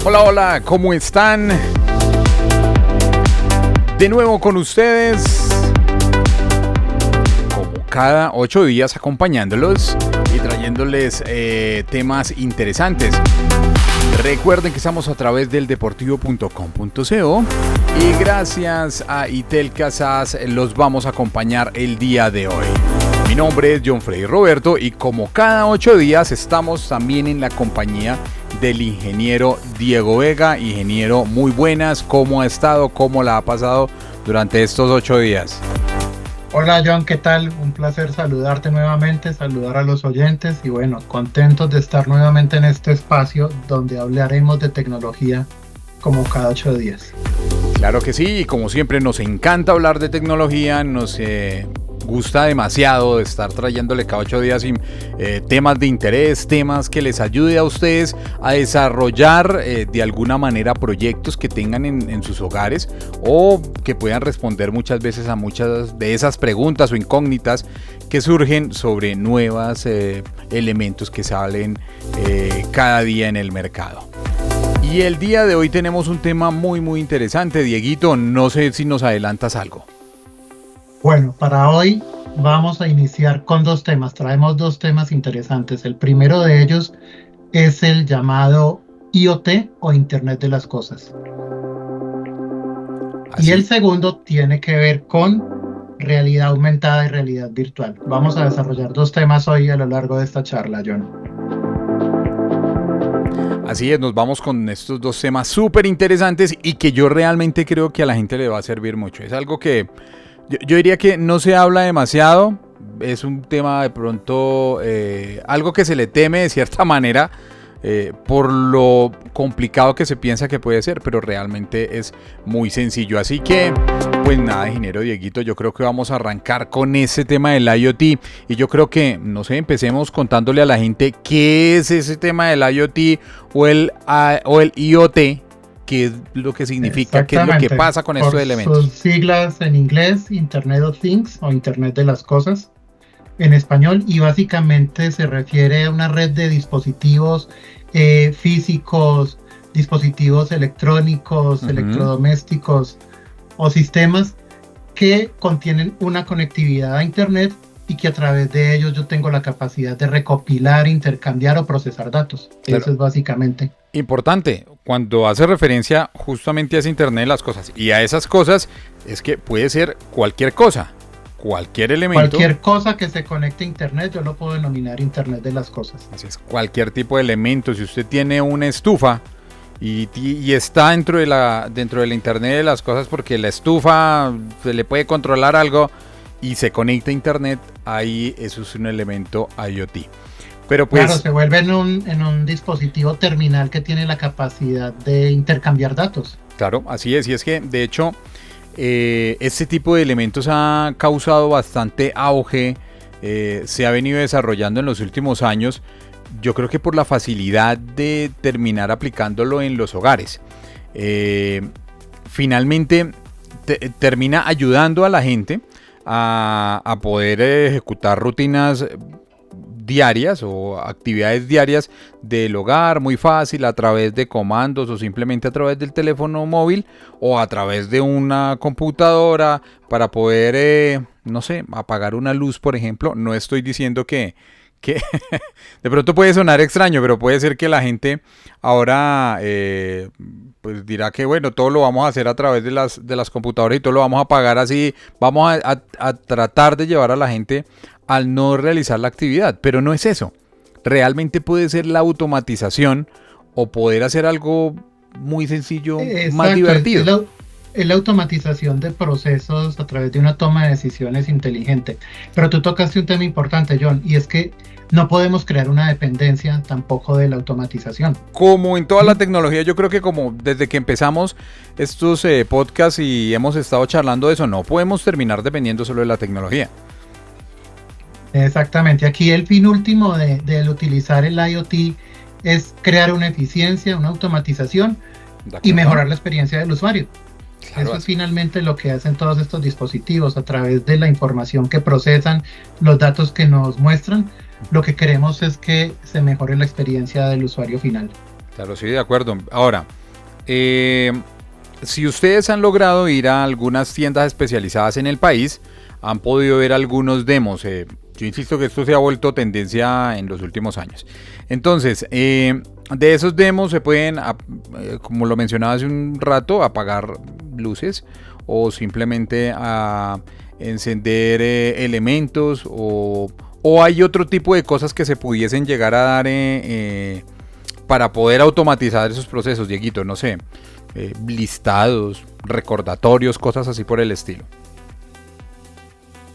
Hola, hola, ¿cómo están? De nuevo con ustedes, como cada 8 días, acompañándolos y trayéndoles temas interesantes. Recuerden que estamos a través del deportivo.com.co y gracias a Itelca SAS los vamos a acompañar el día de hoy. Mi nombre es John Freddy Roberto y como cada 8 días estamos también en la compañía del ingeniero Diego Vega. Ingeniero, muy buenas, ¿cómo ha estado? ¿Cómo la ha pasado durante estos 8 días? Hola John, ¿qué tal? Un placer saludarte nuevamente, saludar a los oyentes y bueno, contentos de estar nuevamente en este espacio donde hablaremos de tecnología como cada 8 días. Claro que sí, y como siempre nos encanta hablar de tecnología, nos gusta demasiado estar trayéndole cada 8 días temas de interés, temas que les ayude a ustedes a desarrollar de alguna manera proyectos que tengan en sus hogares o que puedan responder muchas veces a muchas de esas preguntas o incógnitas que surgen sobre nuevos elementos que salen cada día en el mercado. Y el día de hoy tenemos un tema muy interesante. Dieguito, no sé si nos adelantas algo. Bueno, para hoy vamos a iniciar con 2 temas. Traemos 2 temas interesantes. El primero de ellos es el llamado IoT o Internet de las Cosas. Y el segundo tiene que ver con realidad aumentada y realidad virtual. Vamos a desarrollar 2 temas hoy a lo largo de esta charla, John. Así es, nos vamos con estos 2 temas súper interesantes y que yo realmente creo que a la gente le va a servir mucho. Es algo que yo diría que no se habla demasiado, es un tema de pronto, algo que se le teme de cierta manera por lo complicado que se piensa que puede ser, pero realmente es muy sencillo. Así que, pues nada, ingeniero Dieguito, yo creo que vamos a arrancar con ese tema del IoT y yo creo que, no sé, empecemos contándole a la gente qué es ese tema del IoT o el IoT. ¿Qué es lo que significa? ¿Qué es lo que pasa con estos elementos? Sus siglas en inglés, Internet of Things o Internet de las Cosas en español, y básicamente se refiere a una red de dispositivos físicos, dispositivos electrónicos, electrodomésticos o sistemas que contienen una conectividad a Internet y que a través de ellos yo tengo la capacidad de recopilar, intercambiar o procesar datos. Claro. Eso es básicamente. Importante, cuando hace referencia justamente a ese Internet de las Cosas y a esas cosas, es que puede ser cualquier cosa, cualquier elemento. Cualquier cosa que se conecte a Internet, yo lo puedo denominar Internet de las Cosas. Así es, cualquier tipo de elemento. Si usted tiene una estufa y está dentro de la Internet de las Cosas porque la estufa se le puede controlar algo y se conecta a Internet, ahí eso es un elemento IoT. Pero pues, claro, se vuelve en un dispositivo terminal que tiene la capacidad de intercambiar datos. Claro, así es. Y es que, de hecho, este tipo de elementos ha causado bastante auge. Se ha venido desarrollando en los últimos años. Yo creo que por la facilidad de terminar aplicándolo en los hogares. Finalmente, termina ayudando a la gente a poder ejecutar rutinas diarias o actividades diarias del hogar muy fácil a través de comandos o simplemente a través del teléfono móvil o a través de una computadora para poder, no sé, apagar una luz, por ejemplo. No estoy diciendo que de pronto puede sonar extraño, pero puede ser que la gente ahora pues dirá que bueno, todo lo vamos a hacer a través de las computadoras y todo lo vamos a apagar así. Vamos a tratar de llevar a la gente al no realizar la actividad, pero no es eso. Realmente puede ser la automatización o poder hacer algo muy sencillo, más divertido. Es la automatización de procesos a través de una toma de decisiones inteligente. Pero tú tocaste un tema importante, John, y es que no podemos crear una dependencia tampoco de la automatización. Como en toda la tecnología, yo creo que como desde que empezamos estos podcasts y hemos estado charlando de eso, no podemos terminar dependiendo solo de la tecnología. Exactamente, aquí el fin último de utilizar el IoT es crear una eficiencia, una automatización y mejorar la experiencia del usuario. Claro. Eso es finalmente lo que hacen todos estos dispositivos a través de la información que procesan, los datos que nos muestran. Lo que queremos es que se mejore la experiencia del usuario final. Claro, sí, de acuerdo. Ahora, si ustedes han logrado ir a algunas tiendas especializadas en el país, han podido ver algunos demos. Yo insisto que esto se ha vuelto tendencia en los últimos años. Entonces, de esos demos se pueden, como lo mencionaba hace un rato, apagar luces o simplemente encender elementos o hay otro tipo de cosas que se pudiesen llegar a dar para poder automatizar esos procesos, Dieguito, no sé, listados, recordatorios, cosas así por el estilo.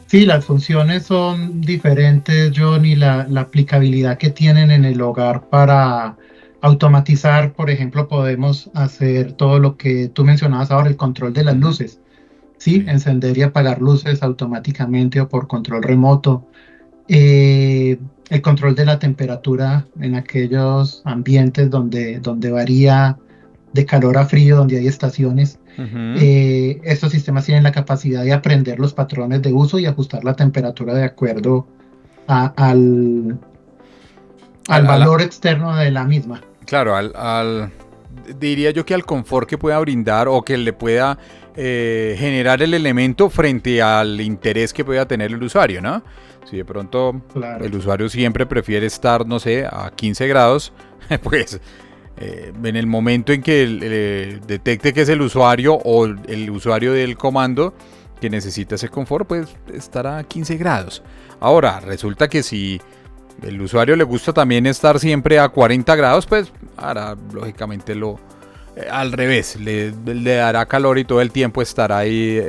Sí, las funciones son diferentes, John, y la aplicabilidad que tienen en el hogar para automatizar, por ejemplo, podemos hacer todo lo que tú mencionabas ahora, el control de las luces, ¿sí? Sí. Encender y apagar luces automáticamente o por control remoto. El control de la temperatura en aquellos ambientes donde varía de calor a frío, donde hay estaciones. Uh-huh. Estos sistemas tienen la capacidad de aprender los patrones de uso y ajustar la temperatura de acuerdo al valor externo de la misma. Claro, diría yo que al confort que pueda brindar o que le pueda generar el elemento frente al interés que pueda tener el usuario, ¿no? Si de pronto el usuario siempre prefiere estar, no sé, a 15 grados, pues en el momento en que detecte que es el usuario o el usuario del comando que necesita ese confort, pues estará a 15 grados. Ahora, resulta que si el usuario le gusta también estar siempre a 40 grados, pues hará lógicamente al revés, le dará calor y todo el tiempo estará ahí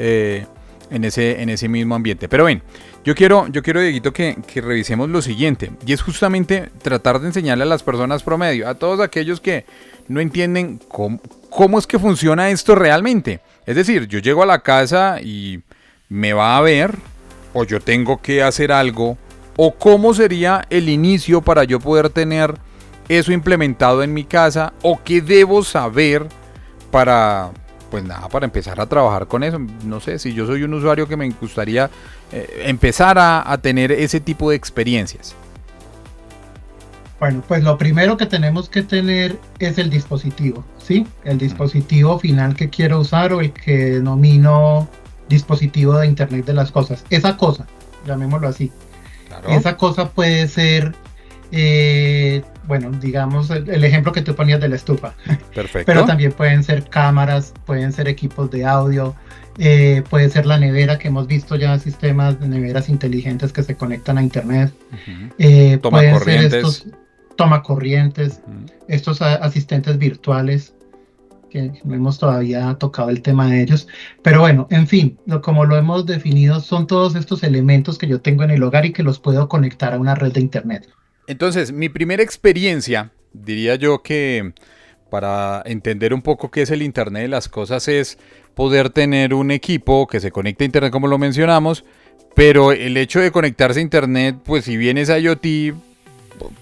en ese mismo ambiente. Pero ven, yo quiero Dieguito, que revisemos lo siguiente, y es justamente tratar de enseñarle a las personas promedio, a todos aquellos que no entienden cómo es que funciona esto realmente. Es decir, yo llego a la casa y me va a ver, o yo tengo que hacer algo, o cómo sería el inicio para yo poder tener eso implementado en mi casa, o qué debo saber para empezar a trabajar con eso. No sé, si yo soy un usuario que me gustaría empezar a tener ese tipo de experiencias. Bueno, pues lo primero que tenemos que tener es el dispositivo, ¿sí? El dispositivo final que quiero usar o el que denomino dispositivo de Internet de las cosas. Esa cosa, llamémoslo así. Claro. Esa cosa puede ser, bueno, digamos el ejemplo que tú ponías de la estufa. Perfecto. Pero también pueden ser cámaras, pueden ser equipos de audio, puede ser la nevera, que hemos visto ya sistemas de neveras inteligentes que se conectan a Internet. Uh-huh. Pueden ser estos tomacorrientes, estos asistentes virtuales, que no hemos todavía tocado el tema de ellos, pero bueno, en fin, como lo hemos definido, son todos estos elementos que yo tengo en el hogar y que los puedo conectar a una red de Internet. Entonces, mi primera experiencia, diría yo que para entender un poco qué es el Internet de las cosas, es poder tener un equipo que se conecte a Internet, como lo mencionamos, pero el hecho de conectarse a Internet, pues si bien es IoT,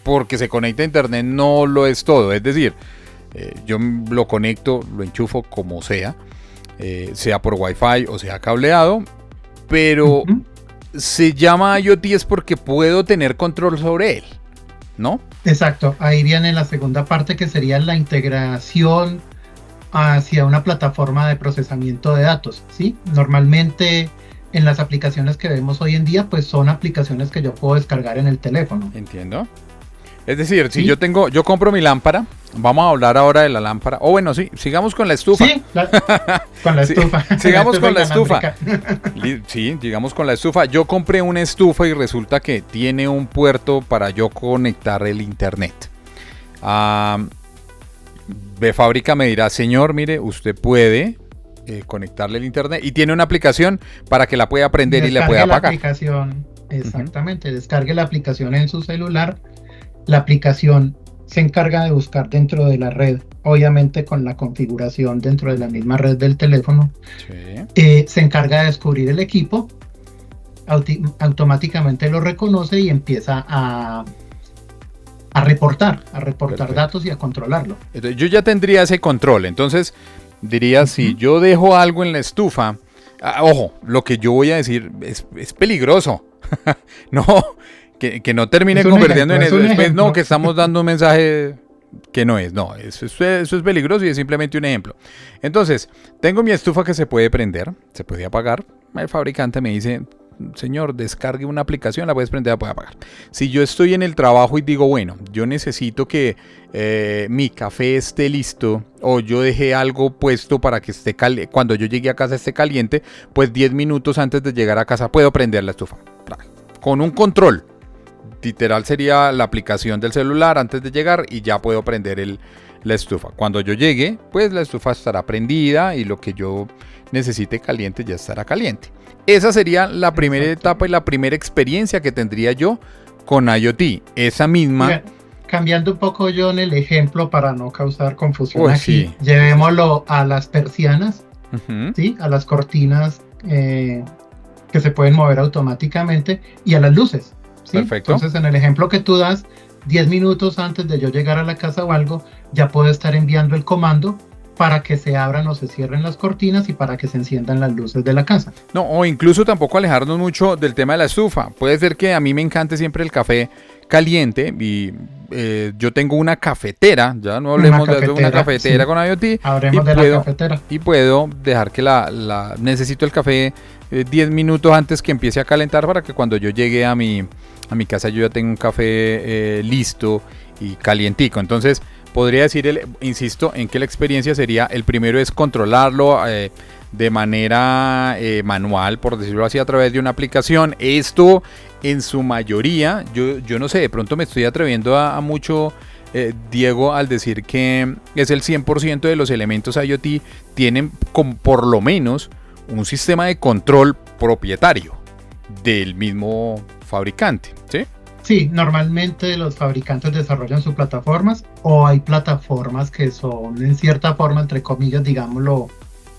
porque se conecta a Internet no lo es todo, es decir, yo lo conecto, lo enchufo como sea por Wi-Fi o sea cableado, pero se llama IoT es porque puedo tener control sobre él, ¿no? Exacto, ahí viene la segunda parte, que sería la integración hacia una plataforma de procesamiento de datos, ¿sí? Normalmente en las aplicaciones que vemos hoy en día, pues son aplicaciones que yo puedo descargar en el teléfono. Entiendo. Es decir, si yo compro mi lámpara, vamos a hablar ahora de la lámpara. O bueno, sí, sigamos con la estufa. Sí, con la estufa. Sigamos con la estufa. Sí, sigamos con la estufa. Yo compré una estufa y resulta que tiene un puerto para yo conectar el Internet. De fábrica me dirá, señor, mire, usted puede conectarle el Internet y tiene una aplicación para que la pueda aprender y la pueda apagar. La aplicación, exactamente, descargue la aplicación en su celular. La aplicación se encarga de buscar dentro de la red, obviamente con la configuración dentro de la misma red del teléfono. Sí. Se encarga de descubrir el equipo, automáticamente lo reconoce y empieza a reportar datos y a controlarlo. Entonces, yo ya tendría ese control, entonces diría, si yo dejo algo en la estufa, ojo, lo que yo voy a decir es peligroso. No, que no termine convirtiendo en eso. Después, no, que estamos dando un mensaje que no es. No, eso es peligroso y es simplemente un ejemplo. Entonces, tengo mi estufa que se puede prender, se puede apagar. El fabricante me dice, señor, descargue una aplicación, la puedes prender, la puedes apagar. Si yo estoy en el trabajo y digo, bueno, yo necesito que mi café esté listo, o yo dejé algo puesto para que esté cuando yo llegue a casa esté caliente, pues 10 minutos antes de llegar a casa puedo prender la estufa. Con un control. Literal sería la aplicación del celular antes de llegar y ya puedo prender la estufa. Cuando yo llegue, pues la estufa estará prendida y lo que yo necesite caliente ya estará caliente. Esa sería la primera etapa y la primera experiencia que tendría yo con IoT. Esa misma... Mira, cambiando un poco yo en el ejemplo para no causar confusión aquí, llevémoslo a las persianas, ¿sí? A las cortinas que se pueden mover automáticamente y a las luces. ¿Sí? Perfecto. Entonces, en el ejemplo que tú das, 10 minutos antes de yo llegar a la casa o algo, ya puedo estar enviando el comando para que se abran o se cierren las cortinas y para que se enciendan las luces de la casa. No, o incluso tampoco alejarnos mucho del tema de la estufa. Puede ser que a mí me encante siempre el café caliente y yo tengo una cafetera, ya no hablemos de una cafetera, sí, con IoT. Hablemos de la cafetera. Y puedo dejar que necesito el café 10 minutos antes que empiece a calentar para que cuando yo llegue a mi casa yo ya tengo un café listo y calientico. Entonces podría decir, insisto, en que la experiencia sería, el primero es controlarlo de manera manual, por decirlo así, a través de una aplicación. Esto en su mayoría, yo no sé, de pronto me estoy atreviendo a mucho, Diego, al decir que es el 100% de los elementos IoT tienen por lo menos un sistema de control propietario del mismo fabricante, ¿sí? Sí, normalmente los fabricantes desarrollan sus plataformas, o hay plataformas que son en cierta forma, entre comillas, digámoslo,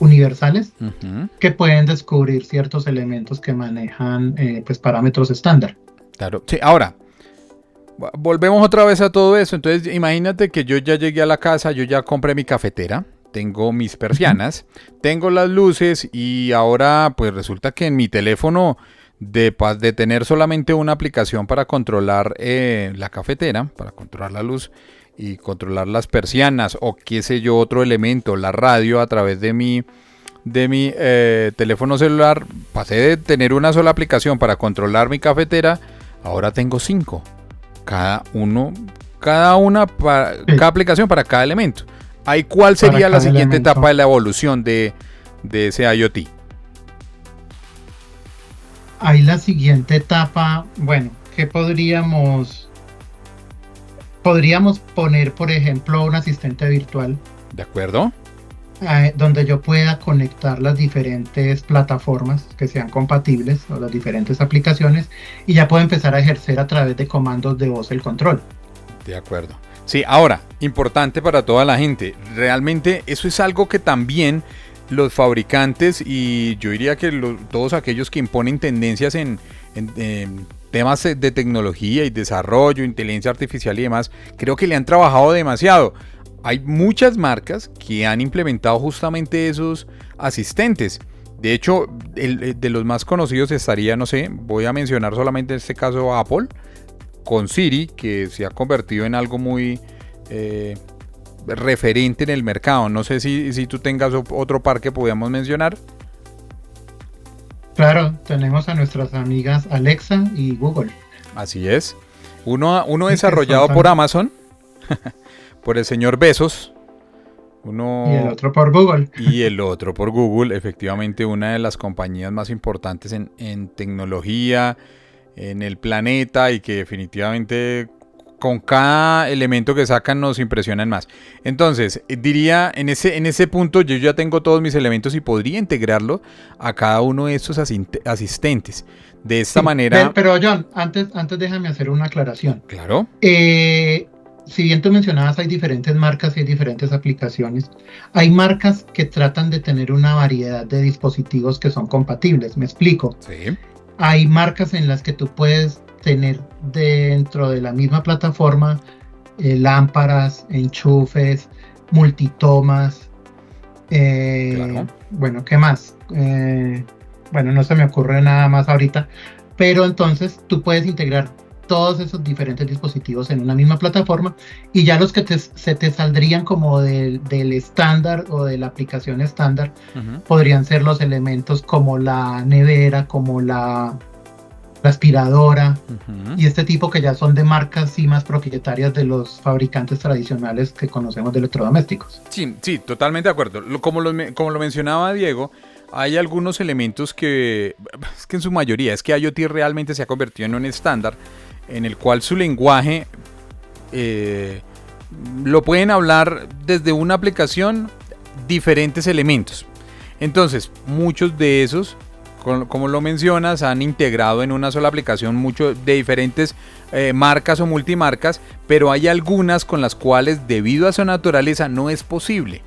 universales, que pueden descubrir ciertos elementos que manejan pues parámetros estándar. Claro, sí, ahora volvemos otra vez a todo eso. Entonces imagínate que yo ya llegué a la casa, yo ya compré mi cafetera, tengo mis persianas, tengo las luces y ahora pues resulta que en mi teléfono de tener solamente una aplicación para controlar la cafetera, para controlar la luz y controlar las persianas o qué sé yo, otro elemento, la radio a través de mi teléfono celular, pasé de tener una sola aplicación para controlar mi cafetera, ahora tengo 5, cada aplicación para cada elemento. Ahí, ¿cuál sería la siguiente etapa de la evolución de ese IoT? Ahí la siguiente etapa, bueno, ¿qué podríamos poner, por ejemplo, un asistente virtual? ¿De acuerdo? Donde yo pueda conectar las diferentes plataformas que sean compatibles o las diferentes aplicaciones y ya puedo empezar a ejercer a través de comandos de voz el control. De acuerdo. Sí, ahora, importante para toda la gente, realmente eso es algo que también los fabricantes y yo diría que todos aquellos que imponen tendencias en temas de tecnología y desarrollo, inteligencia artificial y demás, creo que le han trabajado demasiado. Hay muchas marcas que han implementado justamente esos asistentes. De hecho, de los más conocidos estaría, no sé, voy a mencionar solamente en este caso Apple, con Siri, que se ha convertido en algo muy referente en el mercado. No sé si tú tengas otro par que podamos mencionar. Claro, tenemos a nuestras amigas Alexa y Google. Así es. Uno desarrollado por Amazon, por el señor Bezos. Y el otro por Google. Y el otro por Google, efectivamente una de las compañías más importantes en tecnología, en el planeta, y que definitivamente con cada elemento que sacan nos impresionan más. Entonces, diría, en ese punto yo ya tengo todos mis elementos y podría integrarlo a cada uno de estos asistentes. De esta manera... Pero John, antes déjame hacer una aclaración. Claro. Si bien tú mencionabas, hay diferentes marcas y hay diferentes aplicaciones. Hay marcas que tratan de tener una variedad de dispositivos que son compatibles. Me explico. Sí. Hay marcas en las que tú puedes tener dentro de la misma plataforma lámparas, enchufes, multitomas. Claro. Bueno, ¿qué más? Bueno, no se me ocurre nada más ahorita. Pero entonces tú puedes integrar todos esos diferentes dispositivos en una misma plataforma, y ya los que se te saldrían como del estándar o de la aplicación estándar podrían ser los elementos como la nevera, como la aspiradora y este tipo, que ya son de marcas sí más propietarias de los fabricantes tradicionales que conocemos de electrodomésticos. Sí, sí, totalmente de acuerdo. Como lo mencionaba Diego, hay algunos elementos que, es que en su mayoría, es que IoT realmente se ha convertido en un estándar en el cual su lenguaje lo pueden hablar desde una aplicación diferentes elementos. Entonces, muchos de esos, como lo mencionas, han integrado en una sola aplicación mucho de diferentes marcas o multimarcas, pero hay algunas con las cuales, debido a su naturaleza, no es posible.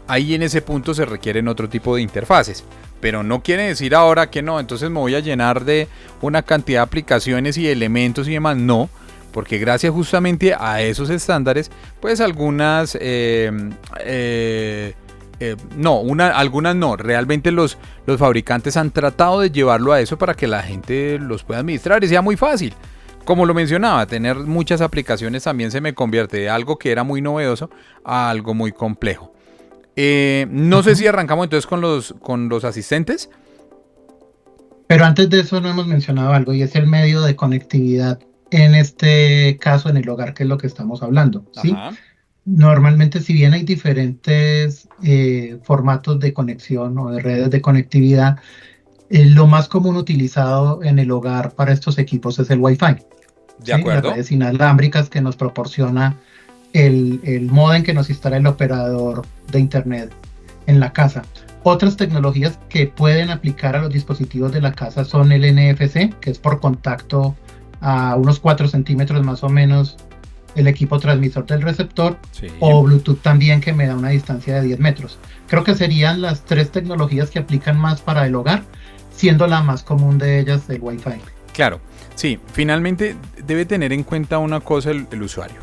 Ahí en ese punto se requieren otro tipo de interfaces, pero no quiere decir ahora que no, entonces me voy a llenar de una cantidad de aplicaciones y elementos y demás. No, porque gracias justamente a esos estándares, pues algunas algunas no, realmente los fabricantes han tratado de llevarlo a eso para que la gente los pueda administrar y sea muy fácil. Como lo mencionaba, tener muchas aplicaciones también se me convierte de algo que era muy novedoso a algo muy complejo. No sé si arrancamos entonces con los asistentes. Pero antes de eso no hemos mencionado algo, y es el medio de conectividad, en este caso en el hogar, que es lo que estamos hablando, ¿sí? Ajá. Normalmente, si bien hay diferentes formatos de conexión o de redes de conectividad, lo más común utilizado en el hogar para estos equipos es el Wi-Fi. De acuerdo. Las redes inalámbricas que nos proporciona el módem que nos instala el operador de internet en la casa. Otras tecnologías que pueden aplicar a los dispositivos de la casa son el NFC, que es por contacto a unos 4 centímetros más o menos el equipo transmisor del receptor, sí. O Bluetooth también, que me da una distancia de 10 metros. Creo que serían las 3 tecnologías que aplican más para el hogar, siendo la más común de ellas el Wi-Fi. Claro, sí, finalmente debe tener en cuenta una cosa el usuario.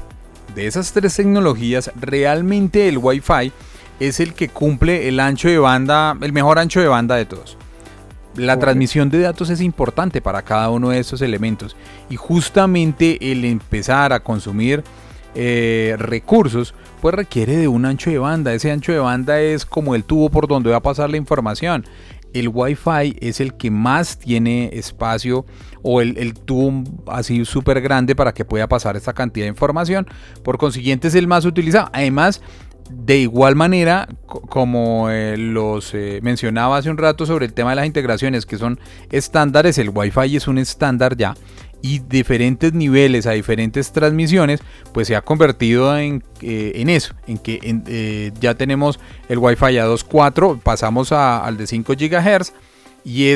De esas 3 tecnologías, realmente el Wi-Fi es el que cumple el ancho de banda, el mejor ancho de banda de todos. La transmisión de datos es importante para cada uno de esos elementos, y justamente el empezar a consumir recursos pues requiere de un ancho de banda. Ese ancho de banda es como el tubo por donde va a pasar la información. El Wi-Fi es el que más tiene espacio, o el tubo así súper grande para que pueda pasar esta cantidad de información. Por consiguiente es el más utilizado. Además, de igual manera, como los mencionaba hace un rato sobre el tema de las integraciones, que son estándares, el Wi-Fi es un estándar ya, y diferentes niveles a diferentes transmisiones, pues se ha convertido en eso, en que ya tenemos el Wi-Fi a 2.4, pasamos al de 5 GHz, y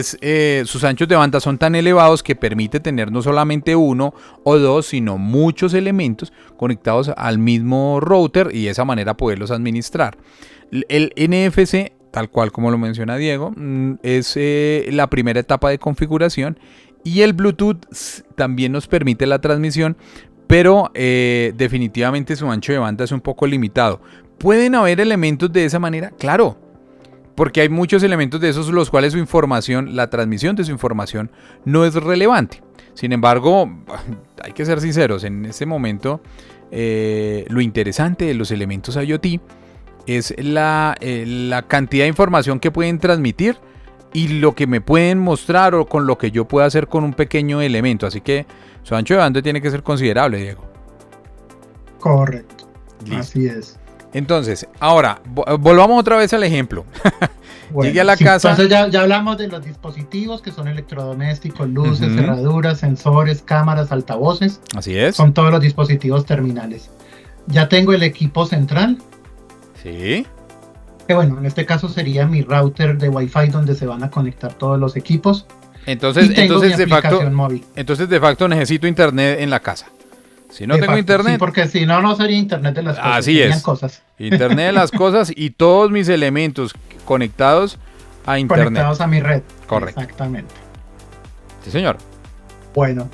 sus anchos de banda son tan elevados que permite tener no solamente uno o dos, sino muchos elementos conectados al mismo router, y de esa manera poderlos administrar. El NFC, tal cual como lo menciona Diego, es la primera etapa de configuración, y el Bluetooth también nos permite la transmisión, pero definitivamente su ancho de banda es un poco limitado. ¿Pueden haber elementos de esa manera? Claro, porque hay muchos elementos de esos los cuales la transmisión de su información no es relevante. Sin embargo, hay que ser sinceros, en este momento lo interesante de los elementos IoT es la cantidad de información que pueden transmitir y lo que me pueden mostrar, o con lo que yo pueda hacer con un pequeño elemento. Así que su ancho de banda tiene que ser considerable, Diego. Correcto. Listo. Así es. Entonces, ahora, volvamos otra vez al ejemplo. Bueno, llegué a la casa. Entonces ya hablamos de los dispositivos, que son electrodomésticos, luces, cerraduras, sensores, cámaras, altavoces. Así es. Son todos los dispositivos terminales. Ya tengo el equipo central. Sí. Que bueno, en este caso sería mi router de Wi-Fi donde se van a conectar todos los equipos. Entonces de facto necesito internet en la casa. Si no tengo internet. Sí, porque si no, no sería internet de las cosas. Así es. Cosas. Internet de las cosas y todos mis elementos conectados a internet. Conectados a mi red. Correcto. Exactamente. Sí, señor. Bueno,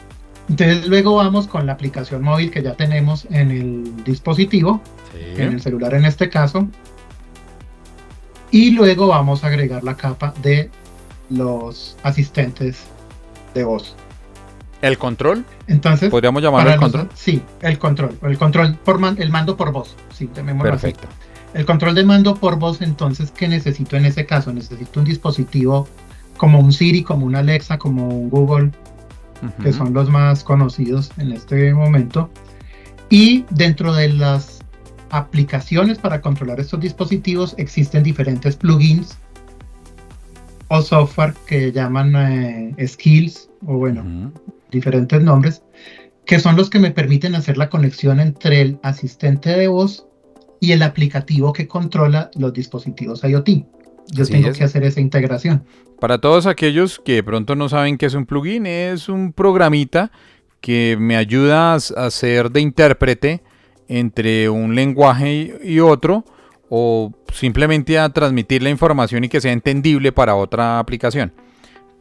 entonces luego vamos con la aplicación móvil que ya tenemos en el dispositivo, sí. En el celular en este caso. Y luego vamos a agregar la capa de los asistentes de voz. ¿El control? Entonces, ¿Podríamos llamarlo el control? Sí, el control el mando por voz, sí, llamémoslo así. Perfecto. El control de mando por voz, entonces, ¿qué necesito en ese caso? Necesito un dispositivo como un Siri, como un Alexa, como un Google, que son los más conocidos en este momento. Y dentro de las aplicaciones para controlar estos dispositivos existen diferentes plugins o software que llaman skills, o bueno, diferentes nombres, que son los que me permiten hacer la conexión entre el asistente de voz y el aplicativo que controla los dispositivos IoT. Yo tengo que hacer esa integración. Para todos aquellos que de pronto no saben qué es un plugin, es un programita que me ayuda a ser de intérprete entre un lenguaje y otro, o simplemente a transmitir la información y que sea entendible para otra aplicación.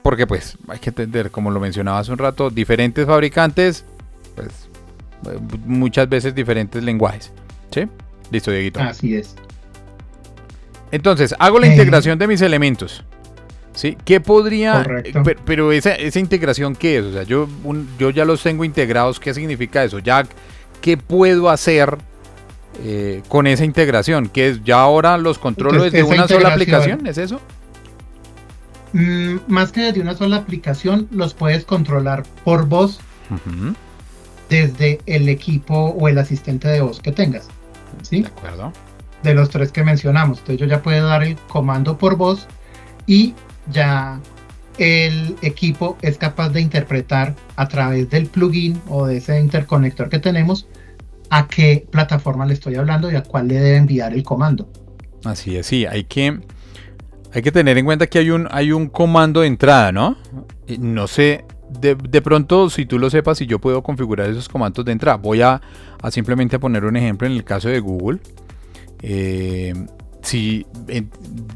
Porque pues hay que entender, como lo mencionaba hace un rato, diferentes fabricantes, pues muchas veces diferentes lenguajes. ¿Sí? Listo, Dieguito. Así es. Entonces, hago la integración de mis elementos. ¿Sí? ¿Qué podría...? Correcto. Pero esa integración, ¿qué es? O sea, yo ya los tengo integrados. ¿Qué significa eso? Ya, ¿qué puedo hacer con esa integración? ¿Qué es? ¿Ya ahora los controlo desde una sola aplicación? ¿Es eso? Más que desde una sola aplicación, los puedes controlar por voz desde el equipo o el asistente de voz que tengas. ¿Sí? De acuerdo. De los tres que mencionamos. Entonces yo ya puedo dar el comando por voz y ya el equipo es capaz de interpretar a través del plugin o de ese interconector que tenemos a qué plataforma le estoy hablando y a cuál le debe enviar el comando. Así es, sí, hay que tener en cuenta que hay un comando de entrada, ¿no? No sé, de pronto, si tú lo sepas, si yo puedo configurar esos comandos de entrada. Voy a simplemente poner un ejemplo en el caso de Google. Si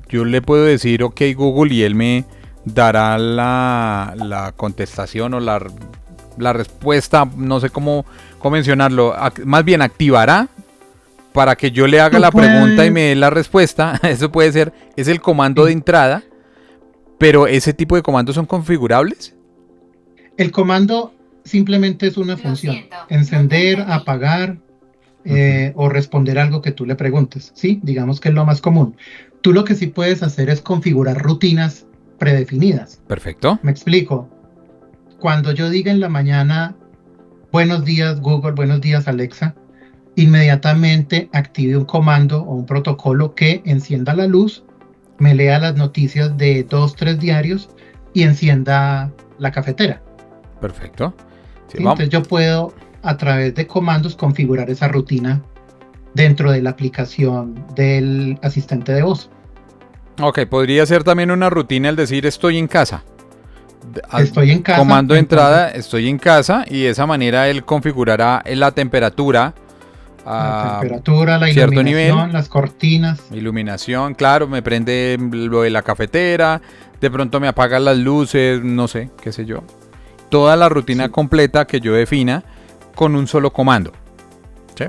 yo le puedo decir OK Google y él me dará la contestación o la respuesta, no sé cómo mencionarlo, más bien activará para que yo le haga la pregunta y me dé la respuesta. Eso puede ser, es el comando de entrada, pero ese tipo de comandos son configurables. El comando simplemente es una función, encender, apagar, o responder algo que tú le preguntes, ¿sí? Digamos que es lo más común. Tú lo que sí puedes hacer es configurar rutinas predefinidas. Perfecto. Me explico. Cuando yo diga en la mañana, buenos días Google, buenos días Alexa, inmediatamente active un comando o un protocolo que encienda la luz, me lea las noticias de 2-3 diarios y encienda la cafetera. Perfecto. Sí, entonces yo puedo a través de comandos configurar esa rutina dentro de la aplicación del asistente de voz. Ok, podría ser también una rutina el decir estoy en casa. Estoy en casa. Comando de entrada, estoy en casa, y de esa manera él configurará la temperatura. La iluminación, nivel, las cortinas. Iluminación, claro, me prende lo de la cafetera, de pronto me apaga las luces, no sé, qué sé yo. Toda la rutina completa que yo defina con un solo comando. ¿Sí?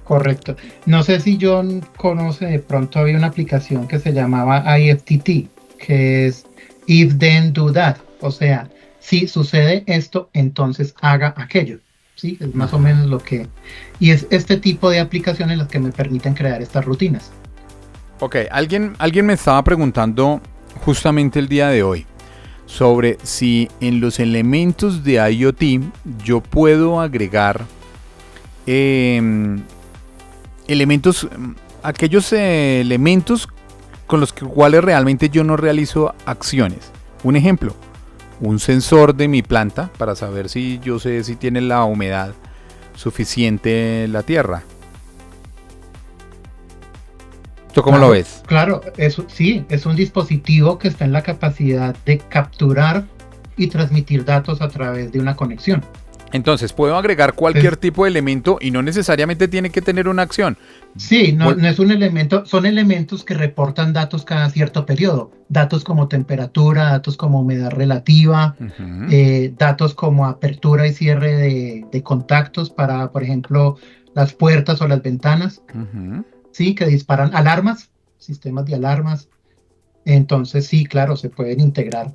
Correcto. No sé si John conoce, de pronto había una aplicación que se llamaba IFTT, que es If Then Do That. O sea, si sucede esto, entonces haga aquello. ¿Sí? Es más o menos lo que... Y es este tipo de aplicaciones las que me permiten crear estas rutinas. Ok, alguien me estaba preguntando justamente el día de hoy sobre si en los elementos de IoT yo puedo agregar elementos, aquellos elementos con los cuales realmente yo no realizo acciones. Un ejemplo, un sensor de mi planta para saber si yo sé si tiene la humedad suficiente la tierra. ¿Tú cómo lo ves? Claro, eso sí, es un dispositivo que está en la capacidad de capturar y transmitir datos a través de una conexión. Entonces, puedo agregar cualquier tipo de elemento y no necesariamente tiene que tener una acción. Sí, no es un elemento, son elementos que reportan datos cada cierto periodo. Datos como temperatura, datos como humedad relativa, datos como apertura y cierre de contactos para, por ejemplo, las puertas o las ventanas. Sí, que disparan alarmas, sistemas de alarmas. Entonces, sí, claro, se pueden integrar.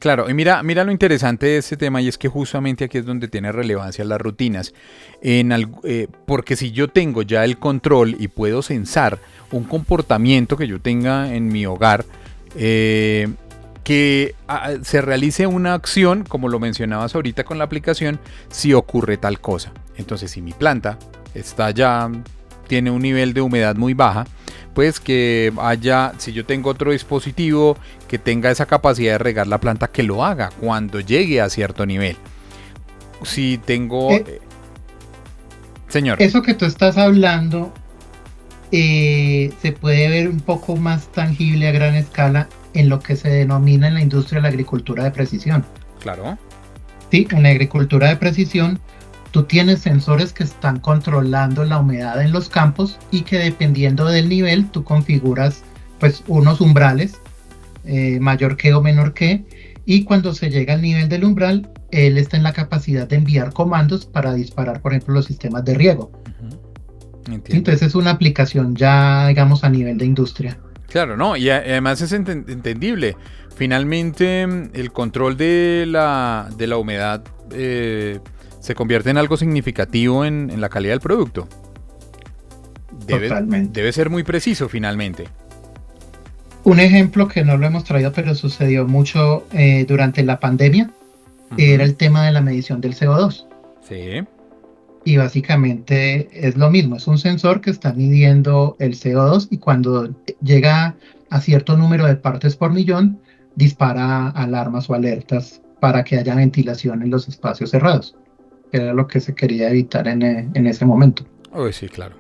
Claro, y mira lo interesante de este tema, y es que justamente aquí es donde tiene relevancia las rutinas. Porque si yo tengo ya el control y puedo censar un comportamiento que yo tenga en mi hogar, que se realice una acción, como lo mencionabas ahorita con la aplicación, si ocurre tal cosa. Entonces, si mi planta tiene un nivel de humedad muy baja, pues que si yo tengo otro dispositivo que tenga esa capacidad de regar la planta, que lo haga cuando llegue a cierto nivel. Si tengo... señor. Eso que tú estás hablando se puede ver un poco más tangible a gran escala en lo que se denomina en la industria la agricultura de precisión. Claro. Sí, en la agricultura de precisión tú tienes sensores que están controlando la humedad en los campos y que dependiendo del nivel tú configuras pues unos umbrales, mayor que o menor que, y cuando se llega al nivel del umbral, él está en la capacidad de enviar comandos para disparar, por ejemplo, los sistemas de riego. Entonces es una aplicación ya, digamos, a nivel de industria. Claro, no, y además es entendible. Finalmente, el control de la humedad se convierte en algo significativo en la calidad del producto. Debe ser muy preciso finalmente. Un ejemplo que no lo hemos traído, pero sucedió mucho durante la pandemia, era el tema de la medición del CO2. Sí. Y básicamente es lo mismo, es un sensor que está midiendo el CO2 y cuando llega a cierto número de partes por millón, dispara alarmas o alertas para que haya ventilación en los espacios cerrados. Era lo que se quería evitar en ese momento. Uy, sí, claro.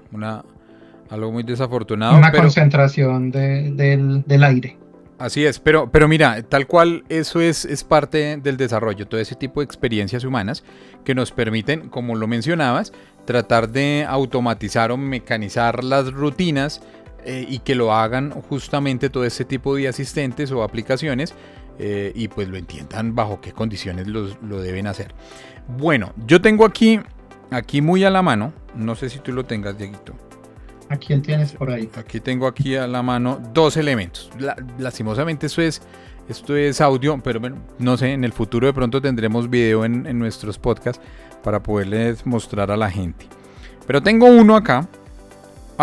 Algo muy desafortunado. Una concentración del aire. Así es, pero mira, tal cual eso es parte del desarrollo, todo ese tipo de experiencias humanas que nos permiten, como lo mencionabas, tratar de automatizar o mecanizar las rutinas y que lo hagan justamente todo ese tipo de asistentes o aplicaciones y pues lo entiendan bajo qué condiciones lo deben hacer. Bueno, yo tengo aquí muy a la mano, no sé si tú lo tengas, Dieguito. ¿A quién tienes por ahí? Aquí tengo aquí a la mano dos elementos. Lastimosamente esto es audio, pero bueno, no sé, en el futuro de pronto tendremos video en nuestros podcasts para poderles mostrar a la gente. Pero tengo uno acá.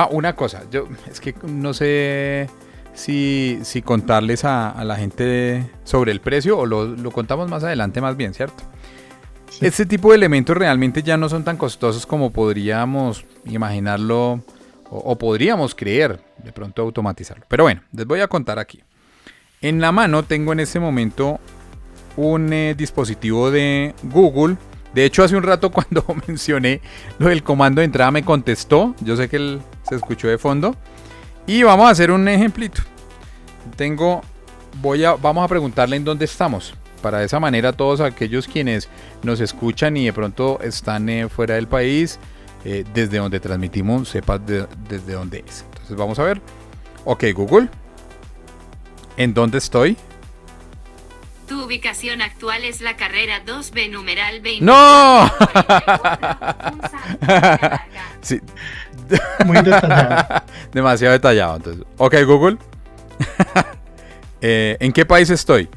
Una cosa, es que no sé si contarles a la gente sobre el precio o lo contamos más adelante más bien, ¿cierto? Sí. Este tipo de elementos realmente ya no son tan costosos como podríamos imaginarlo o podríamos creer, de pronto automatizarlo. Pero bueno, les voy a contar aquí. En la mano tengo en este momento un dispositivo de Google. De hecho, hace un rato cuando mencioné lo del comando de entrada me contestó. Yo sé que él se escuchó de fondo. Y vamos a hacer un ejemplito. Vamos a preguntarle en dónde estamos. Para de esa manera todos aquellos quienes nos escuchan y de pronto están fuera del país, desde donde transmitimos, sepas desde dónde es. Entonces vamos a ver. Ok, Google. ¿En dónde estoy? Tu ubicación actual es la carrera 2B numeral 20. ¡No! Sí. Muy detallado. Demasiado detallado. Entonces. Ok, Google. ¿En qué país estoy?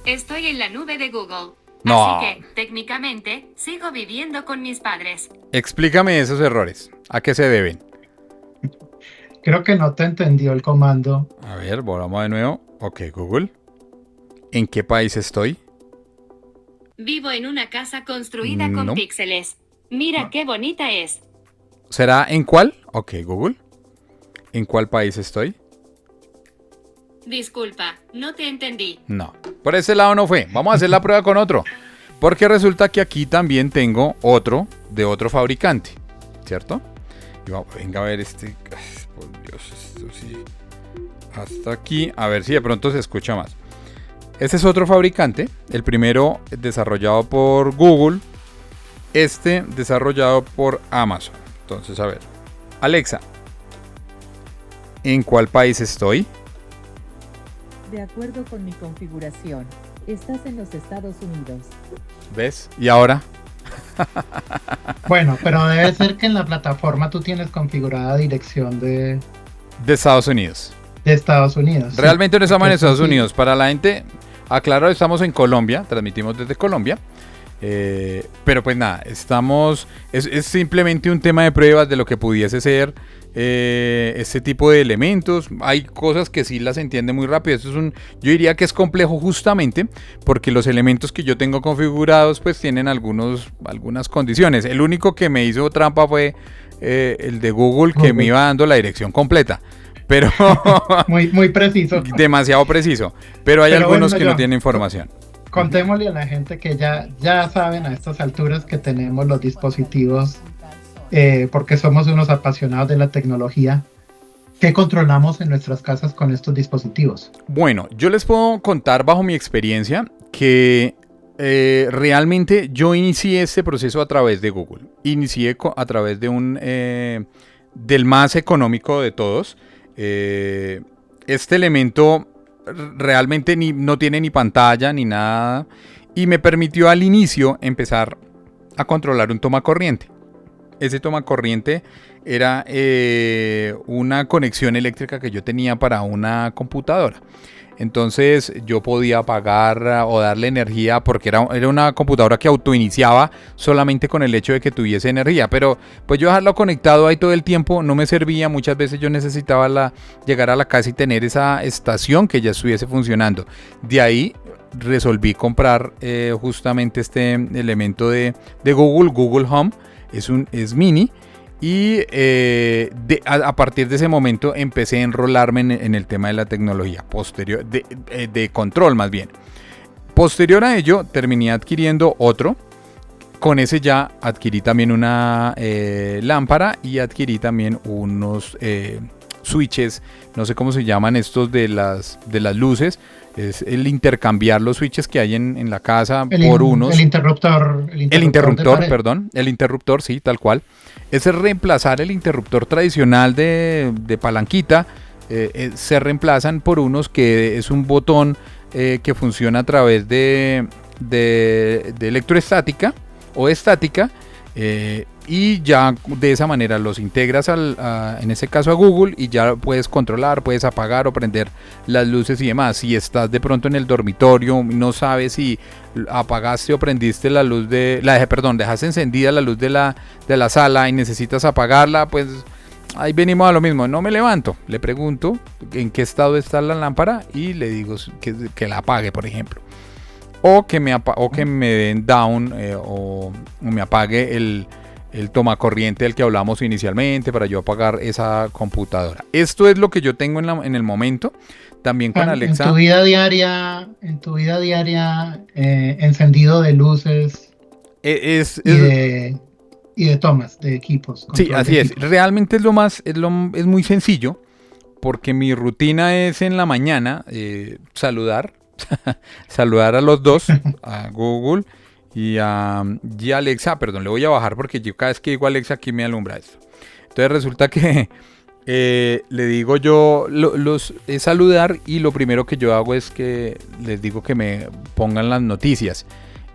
Estoy en la nube de Google. No. Así que, técnicamente, sigo viviendo con mis padres. Explícame esos errores. ¿A qué se deben? Creo que no te entendió el comando. A ver, volvamos de nuevo. Ok, Google. ¿En qué país estoy? Vivo en una casa construida con píxeles. Mira qué bonita es. ¿Será en cuál? Ok, Google. ¿En cuál país estoy? Disculpa, no te entendí. No, por ese lado no fue. Vamos a hacer la prueba con otro. Porque resulta que aquí también tengo otro de otro fabricante, ¿cierto? Y venga a ver este. Por Dios, esto sí. Hasta aquí. A ver si de pronto se escucha más. Este es otro fabricante. El primero desarrollado por Google. Este desarrollado por Amazon. Entonces, a ver. Alexa, ¿en cuál país estoy? De acuerdo con mi configuración, estás en los Estados Unidos. ¿Ves? ¿Y ahora? Bueno, pero debe ser que en la plataforma tú tienes configurada dirección de Estados Unidos. De Estados Unidos. Realmente no estamos en Estados Unidos. Para la gente, Aclaro, estamos en Colombia, transmitimos desde Colombia. Pero pues nada, es simplemente un tema de pruebas de lo que pudiese ser este tipo de elementos. Hay cosas que sí las entiende muy rápido. Yo diría que es complejo justamente porque los elementos que yo tengo configurados pues tienen algunas condiciones. El único que me hizo trampa fue el de Google, que me iba dando la dirección completa. Pero muy preciso. Demasiado preciso. Pero hay algunos que no tienen información. Contémosle a la gente que ya saben a estas alturas que tenemos los dispositivos, porque somos unos apasionados de la tecnología. ¿Qué controlamos en nuestras casas con estos dispositivos? Bueno, yo les puedo contar bajo mi experiencia que realmente yo inicié este proceso a través de Google. Inicié a través de del más económico de todos. Este elemento realmente no tiene ni pantalla ni nada y me permitió al inicio empezar a controlar un tomacorriente. Ese tomacorriente era una conexión eléctrica que yo tenía para una computadora. Entonces yo podía apagar o darle energía porque era una computadora que autoiniciaba solamente con el hecho de que tuviese energía. Pero pues yo dejarlo conectado ahí todo el tiempo no me servía. Muchas veces yo necesitaba llegar a la casa y tener esa estación que ya estuviese funcionando. De ahí resolví comprar justamente este elemento de Google Home. Es mini. Y a partir de ese momento empecé a enrolarme en el tema de la tecnología posterior, de control más bien. Posterior a ello terminé adquiriendo otro. Con ese ya adquirí también una lámpara y adquirí también unos switches, no sé cómo se llaman estos de las luces. Es el intercambiar los switches que hay en la casa por unos. El interruptor, perdón. El interruptor, sí, tal cual. Es reemplazar el interruptor tradicional de palanquita. Se reemplazan por unos que es un botón que funciona a través de electroestática o estática. Y ya de esa manera los integras en este caso a Google y ya puedes controlar, puedes apagar o prender las luces y demás. Si estás de pronto en el dormitorio, no sabes si apagaste o prendiste la luz dejaste encendida la luz de la sala y necesitas apagarla, pues ahí venimos a lo mismo. No me levanto, le pregunto en qué estado está la lámpara y le digo que la apague, por ejemplo. O que me den down o me apague el tomacorriente del que hablamos inicialmente para yo apagar esa computadora. Esto es lo que yo tengo en el momento. También con Alexa. En tu vida diaria, encendido de luces y de tomas de equipos. Sí, así es. Realmente es muy sencillo porque mi rutina es en la mañana saludar a los dos, a Google y a Alexa. Perdón, le voy a bajar porque yo cada vez que digo Alexa aquí me alumbra esto. Entonces resulta que le digo yo es saludar y lo primero que yo hago es que les digo que me pongan las noticias.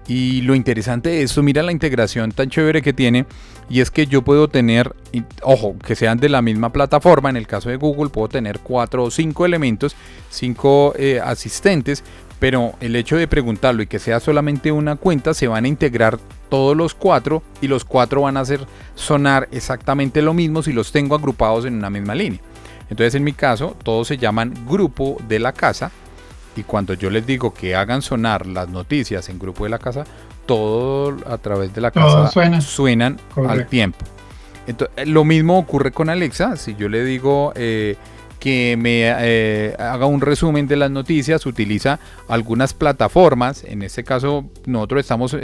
Y lo interesante de esto, mira la integración tan chévere que tiene, y es que yo puedo tener, ojo, que sean de la misma plataforma. En el caso de Google puedo tener 4 o 5 elementos, 5 asistentes, pero el hecho de preguntarlo y que sea solamente una cuenta, se van a integrar todos los 4 y los 4 van a hacer sonar exactamente lo mismo si los tengo agrupados en una misma línea. Entonces en mi caso todos se llaman grupo de la casa. Y cuando yo les digo que hagan sonar las noticias en grupo de la casa, todo a través de la casa suenan al tiempo. Entonces, lo mismo ocurre con Alexa. Si yo le digo que me haga un resumen de las noticias, utiliza algunas plataformas. En este caso nosotros estamos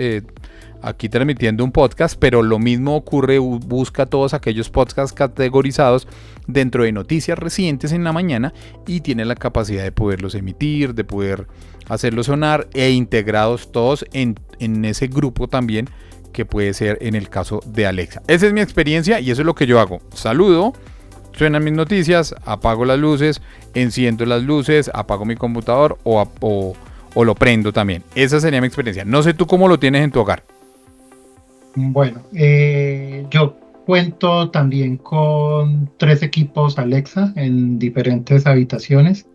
aquí transmitiendo un podcast, pero lo mismo ocurre, busca todos aquellos podcasts categorizados dentro de noticias recientes en la mañana y tiene la capacidad de poderlos emitir, de poder hacerlos sonar e integrados todos en ese grupo también, que puede ser en el caso de Alexa. Esa es mi experiencia y eso es lo que yo hago. Saludo, suenan mis noticias, apago las luces, enciendo las luces, apago mi computador o lo prendo también. Esa sería mi experiencia. No sé tú cómo lo tienes en tu hogar. Bueno, yo cuento también con 3 equipos Alexa en diferentes habitaciones.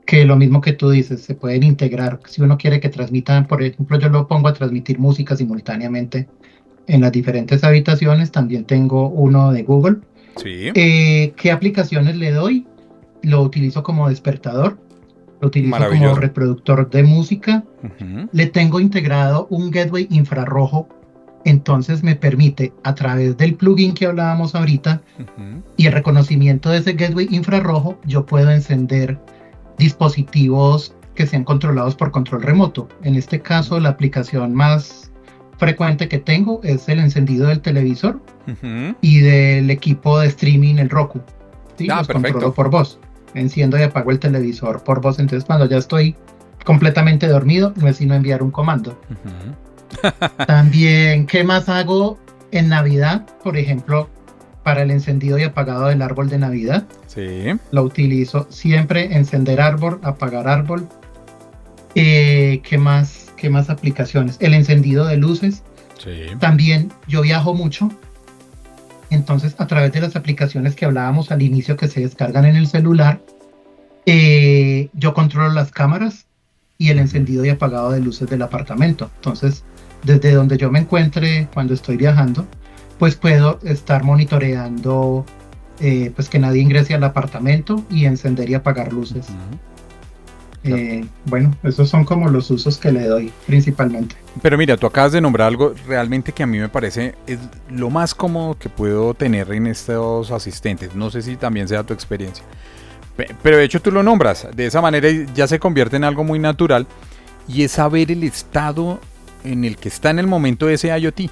que lo mismo que tú dices, se pueden integrar. Si uno quiere que transmitan, por ejemplo, yo lo pongo a transmitir música simultáneamente en las diferentes habitaciones, también tengo uno de Google. Sí. ¿Qué aplicaciones le doy? Lo utilizo como despertador, lo utilizo como Maravilloso. reproductor de música. Ujú. Le tengo integrado un gateway infrarrojo, entonces me permite a través del plugin que hablábamos ahorita Ujú. y el reconocimiento de ese gateway infrarrojo, yo puedo encender dispositivos que sean controlados por control remoto. En este caso, la aplicación más frecuente que tengo es el encendido del televisor Ujú. y del equipo de streaming, el Roku. ¿Sí? Ah, Los perfecto. controlo por voz. Enciendo y apago el televisor por voz. Entonces, cuando ya estoy completamente dormido, no es sino enviar un comando. Ujú. También, ¿qué más hago en Navidad? Por ejemplo, para el encendido y apagado del árbol de Navidad. Sí. Lo utilizo siempre, encender árbol, apagar árbol. ¿Qué más? ¿Qué más aplicaciones? El encendido de luces. Sí. También yo viajo mucho. Entonces, a través de las aplicaciones que hablábamos al inicio que se descargan en el celular, yo controlo las cámaras y el encendido y apagado de luces del apartamento. Entonces, desde donde yo me encuentre cuando estoy viajando, pues puedo estar monitoreando pues que nadie ingrese al apartamento y encender y apagar luces. Ujú. Bueno, esos son como los usos que le doy principalmente. Pero mira, tú acabas de nombrar algo realmente que a mí me parece es lo más cómodo que puedo tener en estos asistentes. No sé si también sea tu experiencia. Pero de hecho tú lo nombras. De esa manera ya se convierte en algo muy natural. Y es saber el estado en el que está en el momento de ese IoT.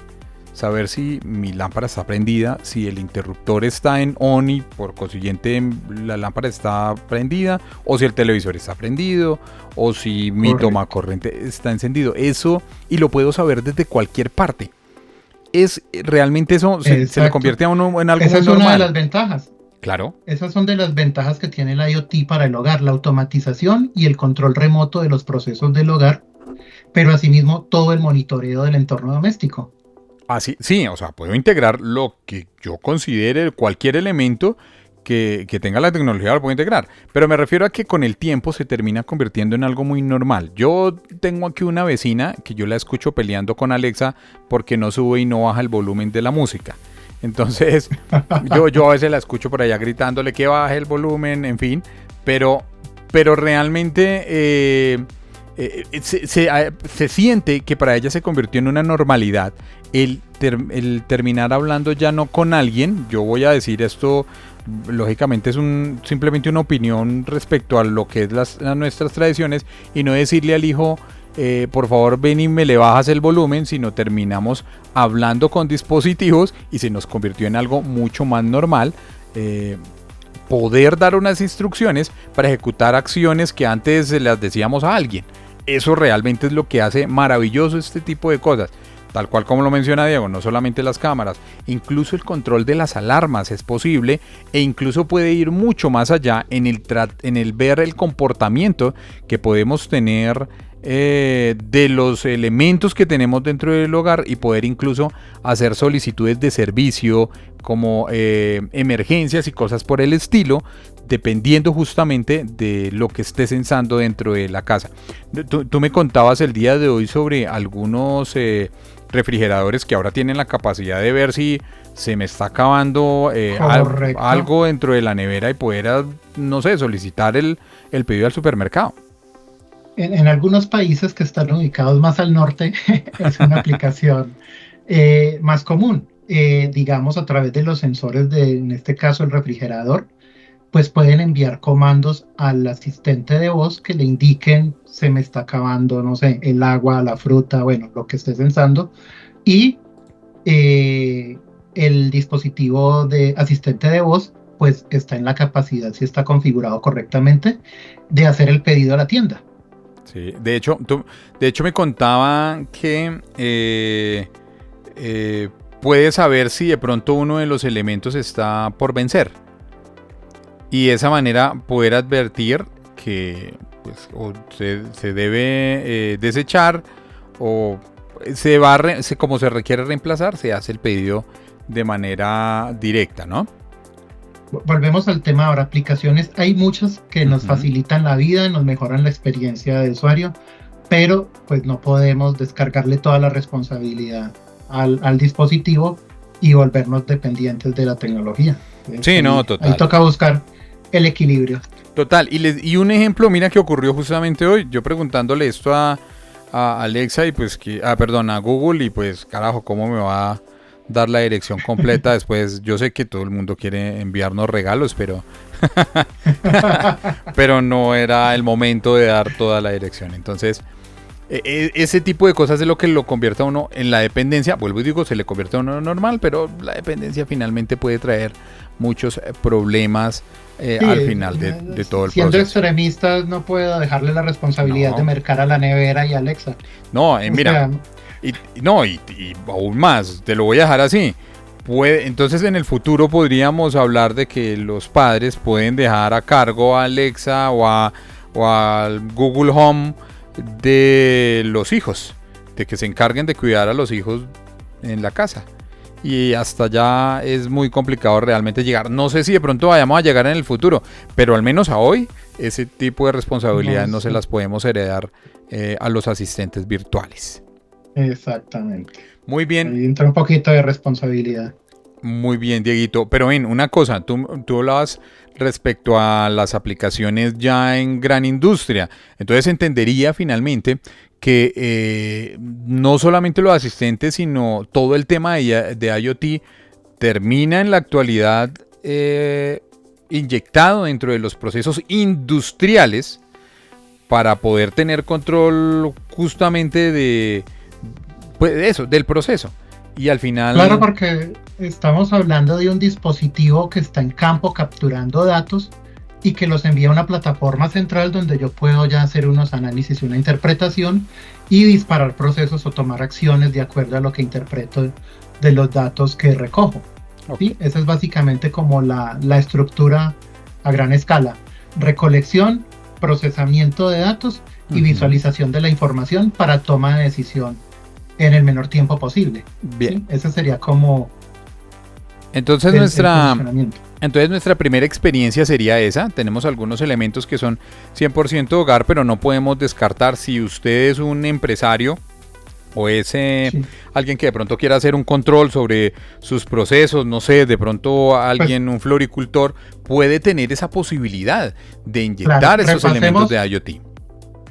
Saber si mi lámpara está prendida, si el interruptor está en on y por consiguiente la lámpara está prendida, o si el televisor está prendido, o si mi Correcto. toma corriente está encendido. Eso, y lo puedo saber desde cualquier parte. Es realmente eso se le Exacto. convierte a uno en algo Esa muy es una de normal. las ventajas. Claro. Esas son de las ventajas que tiene el IoT para el hogar, la automatización y el control remoto de los procesos del hogar, pero asimismo todo el monitoreo del entorno doméstico. Así, sí, o sea, puedo integrar lo que yo considere, cualquier elemento que tenga la tecnología lo puedo integrar. Pero me refiero a que con el tiempo se termina convirtiendo en algo muy normal. Yo tengo aquí una vecina que yo la escucho peleando con Alexa porque no sube y no baja el volumen de la música. Entonces, yo a veces la escucho por allá gritándole que baje el volumen, en fin. Pero realmente se siente que para ella se convirtió en una normalidad el terminar hablando ya no con alguien. Yo voy a decir esto, lógicamente es simplemente una opinión respecto a lo que es nuestras tradiciones, y no decirle al hijo por favor ven y me le bajas el volumen, sino terminamos hablando con dispositivos y se nos convirtió en algo mucho más normal. Poder dar unas instrucciones para ejecutar acciones que antes las decíamos a alguien. Eso realmente es lo que hace maravilloso este tipo de cosas. Tal cual como lo menciona Diego, no solamente las cámaras, incluso el control de las alarmas es posible, e incluso puede ir mucho más allá en el ver el comportamiento que podemos tener de los elementos que tenemos dentro del hogar, y poder incluso hacer solicitudes de servicio como emergencias y cosas por el estilo, dependiendo justamente de lo que esté censando dentro de la casa. Tú me contabas el día de hoy sobre algunos refrigeradores que ahora tienen la capacidad de ver si se me está acabando algo dentro de la nevera y poder, no sé, solicitar el pedido al supermercado. En algunos países que están ubicados más al norte es una aplicación más común. Digamos, a través de los sensores en este caso el refrigerador, pues pueden enviar comandos al asistente de voz que le indiquen se me está acabando, no sé, el agua, la fruta, bueno, lo que esté sensando, y el dispositivo de asistente de voz pues está en la capacidad, si está configurado correctamente, de hacer el pedido a la tienda. Sí, de hecho me contaba que puede saber si de pronto uno de los elementos está por vencer, y de esa manera poder advertir que pues, o se debe desechar, o como se requiere reemplazar, se hace el pedido de manera directa, ¿no? volvemos al tema ahora, aplicaciones. Hay muchas que nos facilitan la vida, nos mejoran la experiencia de usuario, pero pues no podemos descargarle toda la responsabilidad al dispositivo y volvernos dependientes de la tecnología. Entonces, Sí, no, total. ahí toca buscar el equilibrio. Total, y un ejemplo, mira que ocurrió justamente hoy, yo preguntándole esto a Alexa y pues a Google y pues carajo, ¿cómo me va a dar la dirección completa después? Yo sé que todo el mundo quiere enviarnos regalos, pero pero no era el momento de dar toda la dirección. Entonces, ese tipo de cosas es lo que lo convierte a uno en la dependencia. Vuelvo y digo, se le convierte a uno en normal, pero la dependencia finalmente puede traer muchos problemas al final de todo el Siendo proceso. extremistas, no puedo dejarle la responsabilidad No. de mercar a la nevera y a Alexa. No, mira, O sea, y aún más, te lo voy a dejar así. Entonces en el futuro podríamos hablar de que los padres pueden dejar a cargo a Alexa o al Google Home de los hijos, de que se encarguen de cuidar a los hijos en la casa. Y hasta allá es muy complicado realmente llegar. No sé si de pronto vayamos a llegar en el futuro, pero al menos a hoy ese tipo de responsabilidades no se las podemos heredar a los asistentes virtuales. exactamente. Muy bien. Ahí entra un poquito de responsabilidad. Muy bien, Dieguito. Pero ven, una cosa, tú hablabas respecto a las aplicaciones ya en gran industria. Entonces entendería finalmente que no solamente los asistentes, sino todo el tema de IoT termina en la actualidad inyectado dentro de los procesos industriales para poder tener control justamente de eso, del proceso. Y al final... Claro, porque estamos hablando de un dispositivo que está en campo capturando datos y que los envía a una plataforma central donde yo puedo ya hacer unos análisis y una interpretación y disparar procesos o tomar acciones de acuerdo a lo que interpreto de los datos que recojo. Okay. ¿Sí? Esa es básicamente como la estructura a gran escala. Recolección, procesamiento de datos y visualización de la información para toma de decisión en el menor tiempo posible. Bien. ¿Sí? Ese sería como entonces el funcionamiento. Entonces nuestra primera experiencia sería esa. Tenemos algunos elementos que son 100% hogar, pero no podemos descartar si usted es un empresario o es alguien que de pronto quiera hacer un control sobre sus procesos, no sé, de pronto alguien, un floricultor, puede tener esa posibilidad de inyectar esos elementos de IoT.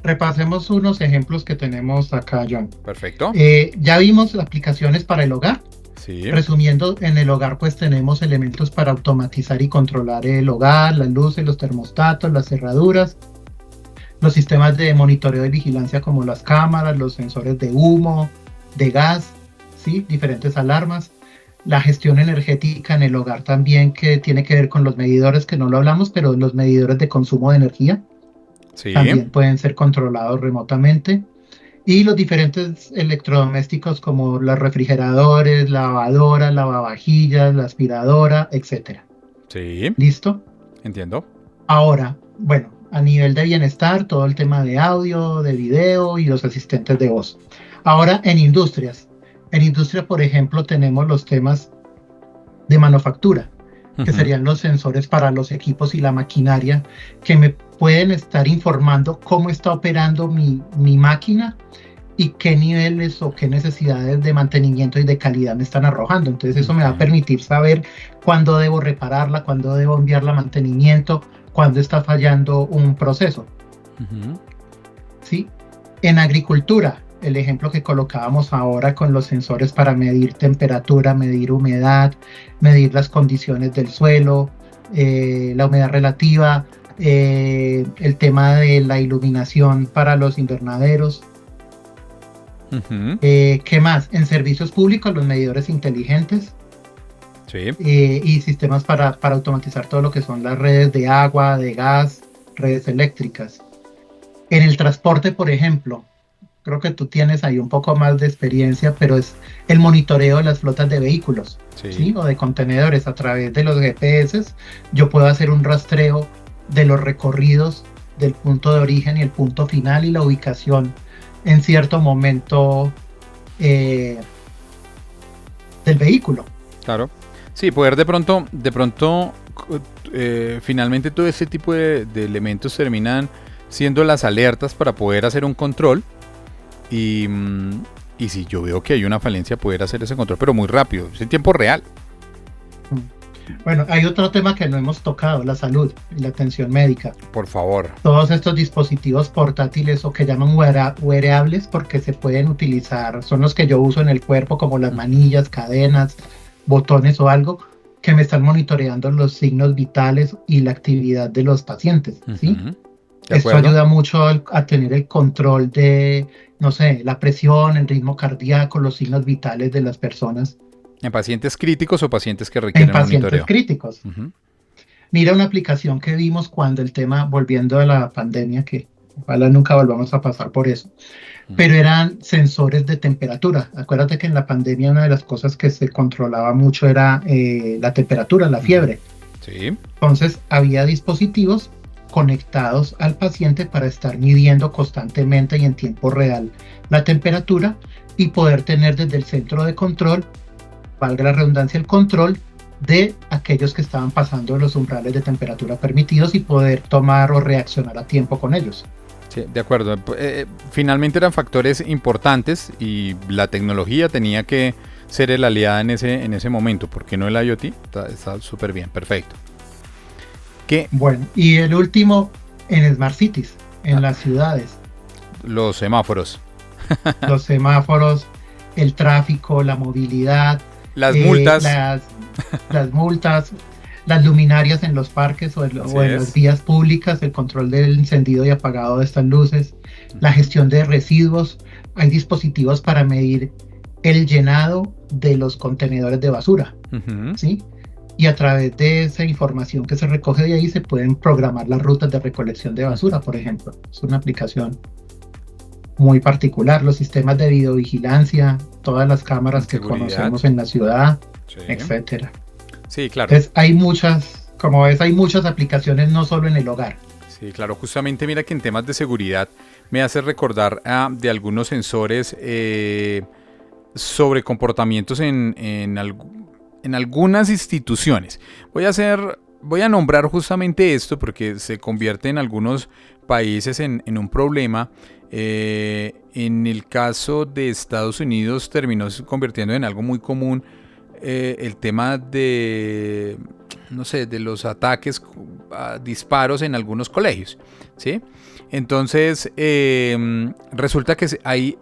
Repasemos unos ejemplos que tenemos acá, John. Perfecto. Ya vimos aplicaciones para el hogar. Sí. Resumiendo, en el hogar pues tenemos elementos para automatizar y controlar el hogar, las luces, los termostatos, las cerraduras, los sistemas de monitoreo y vigilancia como las cámaras, los sensores de humo, de gas, ¿sí? Diferentes alarmas. La gestión energética en el hogar también, que tiene que ver con los medidores, que no lo hablamos, pero los medidores de consumo de energía. Sí. También pueden ser controlados remotamente. Y los diferentes electrodomésticos como los refrigeradores, lavadoras, lavavajillas, la aspiradora, etc. Sí. ¿Listo? Entiendo. Ahora, bueno, a nivel de bienestar, todo el tema de audio, de video y los asistentes de voz. Ahora, en industrias. En industria, por ejemplo, tenemos los temas de manufactura, que serían los sensores para los equipos y la maquinaria, que me pueden estar informando cómo está operando mi máquina y qué niveles o qué necesidades de mantenimiento y de calidad me están arrojando. Entonces eso me va a permitir saber cuándo debo repararla, cuándo debo enviarla a mantenimiento, cuándo está fallando un proceso. ¿Sí? En agricultura, el ejemplo que colocábamos ahora con los sensores para medir temperatura, medir humedad, medir las condiciones del suelo, la humedad relativa, el tema de la iluminación para los invernaderos. ¿Qué más? En servicios públicos, los medidores inteligentes. Sí. Y sistemas para automatizar todo lo que son las redes de agua, de gas, redes eléctricas. En el transporte, por ejemplo, creo que tú tienes ahí un poco más de experiencia, pero es el monitoreo de las flotas de vehículos, ¿sí? O de contenedores a través de los GPS. Yo puedo hacer un rastreo de los recorridos del punto de origen y el punto final y la ubicación en cierto momento del vehículo. Claro. Sí, poder de pronto finalmente todo este tipo de elementos terminan siendo las alertas para poder hacer un control y si yo veo que hay una falencia, poder hacer ese control, pero muy rápido, es en tiempo real. Bueno, hay otro tema que no hemos tocado, la salud y la atención médica. Por favor. Todos estos dispositivos portátiles o que llaman wearables porque se pueden utilizar, son los que yo uso en el cuerpo como las manillas, cadenas, botones o algo que me están monitoreando los signos vitales y la actividad de los pacientes, ¿sí? Esto ayuda mucho a tener el control de, no sé, la presión, el ritmo cardíaco, los signos vitales de las personas. ¿En pacientes críticos o pacientes que requieren monitoreo? En pacientes críticos. Mira una aplicación que vimos cuando el tema, volviendo a la pandemia, que ojalá nunca volvamos a pasar por eso, pero eran sensores de temperatura. Acuérdate que en la pandemia una de las cosas que se controlaba mucho era la temperatura, la fiebre. Sí. Entonces había dispositivos conectados al paciente para estar midiendo constantemente y en tiempo real la temperatura y poder tener desde el centro de control, valga la redundancia, el control de aquellos que estaban pasando los umbrales de temperatura permitidos y poder tomar o reaccionar a tiempo con ellos. Sí, de acuerdo. Finalmente eran factores importantes y la tecnología tenía que ser el aliado en ese momento, porque no el IoT. Está súper bien, perfecto. ¿Qué? Bueno, y el último en Smart Cities, en las ciudades. Los semáforos. Los semáforos, el tráfico, la movilidad. Las multas. Las multas, las luminarias en los parques o en las vías públicas, el control del encendido y apagado de estas luces, la gestión de residuos. Hay dispositivos para medir el llenado de los contenedores de basura, ¿sí? Y a través de esa información que se recoge de ahí se pueden programar las rutas de recolección de basura, por ejemplo. Es una aplicación muy particular. Los sistemas de videovigilancia, todas las cámaras que conocemos en la ciudad, etcétera. Sí, claro. Entonces hay muchas, como ves, hay muchas aplicaciones, no solo en el hogar. Sí, claro. Justamente mira que en temas de seguridad me hace recordar de algunos sensores sobre comportamientos en algunas instituciones. Voy a nombrar justamente esto porque se convierte en algunos países en un problema. En el caso de Estados Unidos terminó convirtiendo en algo muy común el tema de, no sé, de los ataques a disparos en algunos colegios, ¿sí? Entonces resulta que hay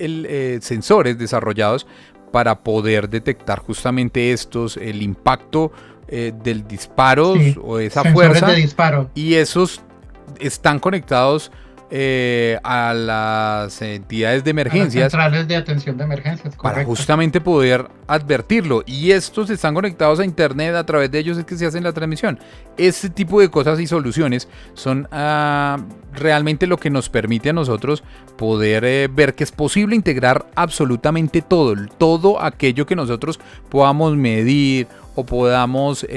sensores desarrollados para poder detectar justamente el impacto del disparo o esa fuerza. De disparo. Y esos están conectados a las entidades de emergencias. A las centrales de atención de emergencias, para correcto. justamente poder advertirlo. Y estos están conectados a internet, a través de ellos es que se hacen la transmisión. Este tipo de cosas y soluciones son realmente lo que nos permite a nosotros poder ver que es posible integrar absolutamente todo aquello que nosotros podamos medir o podamos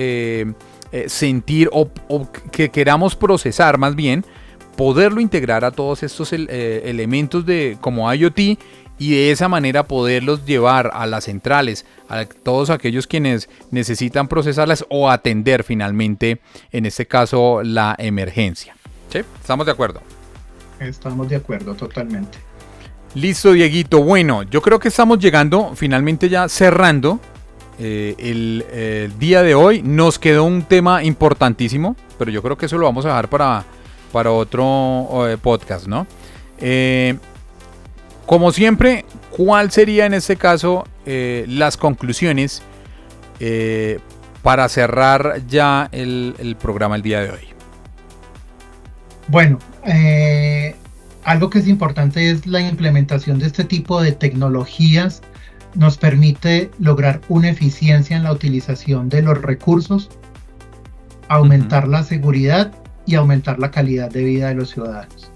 sentir o que queramos procesar más bien, poderlo integrar a todos estos elementos como IoT y de esa manera poderlos llevar a las centrales, a todos aquellos quienes necesitan procesarlas o atender finalmente, en este caso, la emergencia. ¿Sí? ¿Estamos de acuerdo? Estamos de acuerdo, totalmente. Listo, Dieguito. Bueno, yo creo que estamos llegando, finalmente ya cerrando el día de hoy. Nos quedó un tema importantísimo, pero yo creo que eso lo vamos a dejar para otro podcast, ¿no? Como siempre, ¿cuál sería en este caso las conclusiones para cerrar ya el programa el día de hoy? Bueno, algo que es importante es la implementación de este tipo de tecnologías. Nos permite lograr una eficiencia en la utilización de los recursos, aumentar la seguridad y aumentar la calidad de vida de los ciudadanos.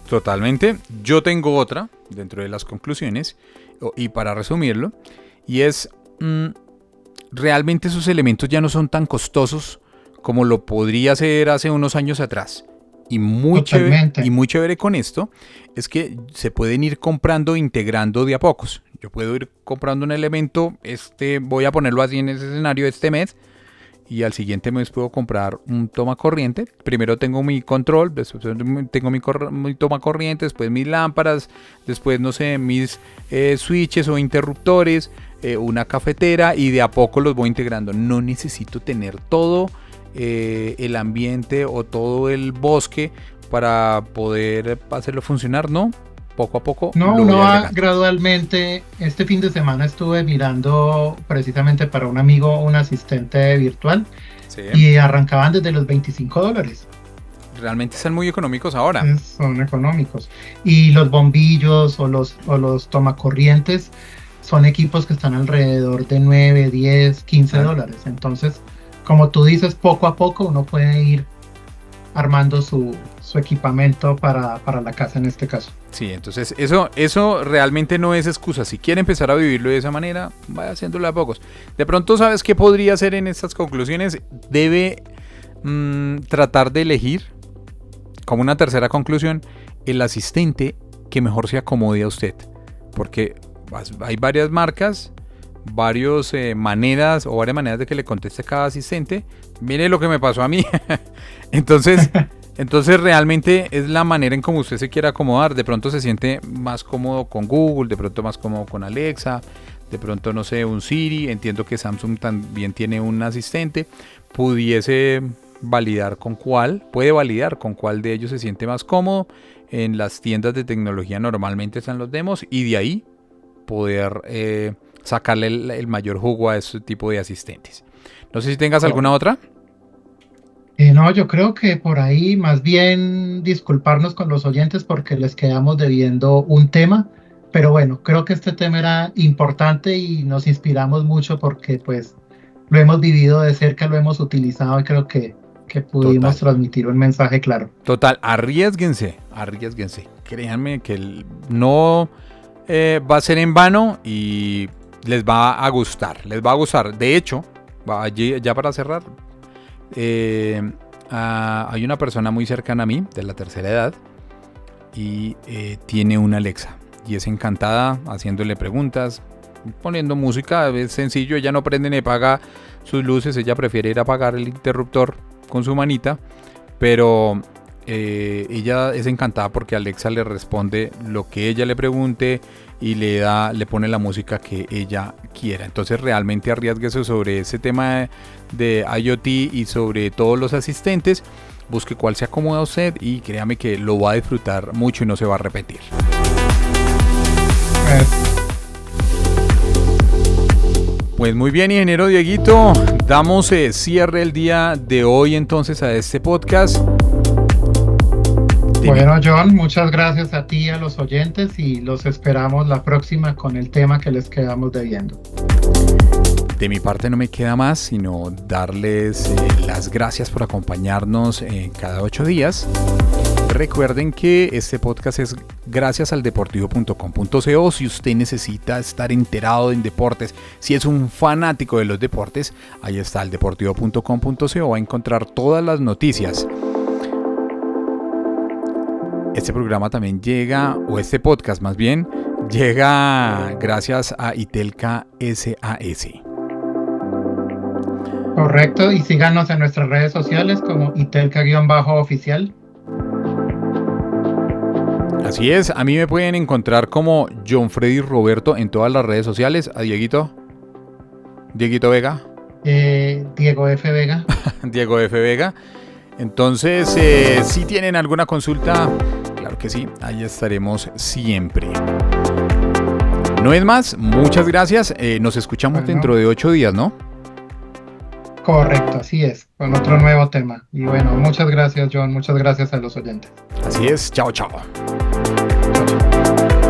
Totalmente. Yo tengo otra dentro de las conclusiones y para resumirlo, y es realmente esos elementos ya no son tan costosos como lo podría ser hace unos años atrás. Y muy chévere con esto es que se pueden ir comprando e integrando de a pocos. Yo puedo ir comprando un elemento, voy a ponerlo así en ese escenario este mes, y al siguiente mes puedo comprar un toma corriente. Primero tengo mi control, después tengo mi toma corriente, después mis lámparas, después no sé, mis switches o interruptores, una cafetera, y de a poco los voy integrando. No necesito tener todo el ambiente o todo el bosque para poder hacerlo funcionar, ¿no? Poco a poco. No, uno va gradualmente. Este fin de semana estuve mirando precisamente para un amigo un asistente virtual, sí, y arrancaban desde los $25. Realmente están muy económicos ahora. Son económicos. Y los bombillos o los tomacorrientes son equipos que están alrededor de 9, 10, 15 dólares. Entonces, como tú dices, poco a poco uno puede ir armando su equipamiento para la casa en este caso. Sí, entonces eso realmente no es excusa. Si quiere empezar a vivirlo de esa manera, vaya haciéndolo a pocos. De pronto, ¿sabes qué podría hacer en estas conclusiones? Debe tratar de elegir, como una tercera conclusión, el asistente que mejor se acomode a usted. Porque hay varias marcas, varias maneras de que le conteste cada asistente. Mire lo que me pasó a mí. Entonces realmente es la manera en cómo usted se quiera acomodar. De pronto se siente más cómodo con Google, de pronto más cómodo con Alexa, de pronto no sé, un Siri. Entiendo que Samsung también tiene un asistente. Puede validar con cuál de ellos se siente más cómodo. En las tiendas de tecnología normalmente están los demos, y de ahí poder sacarle el mayor jugo a este tipo de asistentes. No sé si tengas alguna otra. No, yo creo que por ahí más bien disculparnos con los oyentes porque les quedamos debiendo un tema, pero bueno, creo que este tema era importante y nos inspiramos mucho porque pues lo hemos vivido de cerca, lo hemos utilizado y creo que pudimos transmitir un mensaje claro. Total, arriésguense. Créanme que no va a ser en vano y les va a gustar. De hecho, ya para cerrar, hay una persona muy cercana a mí, de la tercera edad, y tiene una Alexa, y es encantada haciéndole preguntas, poniendo música. Es sencillo, ella no prende ni apaga sus luces, ella prefiere ir a apagar el interruptor con su manita, pero ella es encantada porque Alexa le responde lo que ella le pregunte y le pone la música que ella quiera. Entonces realmente arriésguese sobre ese tema de IoT y sobre todos los asistentes. Busque cuál se acomoda a usted y créame que lo va a disfrutar mucho y no se va a arrepentir. Pues muy bien, ingeniero Dieguito, damos cierre el día de hoy entonces a este podcast. Bueno, John, muchas gracias a ti y a los oyentes y los esperamos la próxima con el tema que les quedamos debiendo. De mi parte no me queda más sino darles las gracias por acompañarnos cada 8 días. Recuerden que este podcast es gracias al deportivo.com.co. Si usted necesita estar enterado en deportes, si es un fanático de los deportes, ahí está el deportivo.com.co. Va a encontrar todas las noticias. Este programa también llega, o este podcast más bien, llega gracias a Itelca SAS. Correcto, y síganos en nuestras redes sociales como Itelca-oficial. Así es, a mí me pueden encontrar como John Freddy Roberto en todas las redes sociales. A Dieguito Vega. Diego F. Vega. Diego F. Vega. Entonces, si tienen alguna consulta, claro que sí, ahí estaremos siempre. No es más, muchas gracias. Nos escuchamos dentro de 8 días, ¿no? Correcto, así es, con otro nuevo tema. Y bueno, muchas gracias, John, muchas gracias a los oyentes. Así es, chao, chao. Chao, chao.